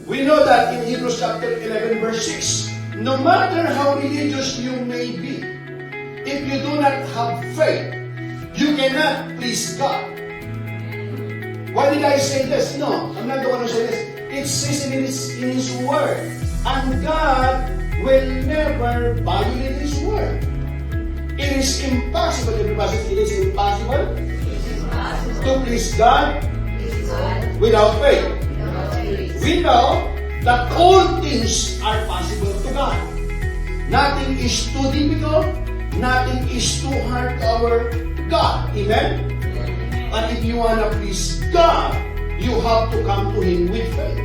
We know that in Hebrews chapter 11 verse 6, no matter how religious you may be, if you do not have faith, you cannot please God. Why did I say this? No, I'm not the one who said this. It says in His Word. And God will never violate His Word. It is impossible, everybody, it is impossible to please God without faith. We know that all things are possible to God. Nothing is too difficult. Nothing is too hard to our God. Amen? But if you want to please God, you have to come to Him with faith.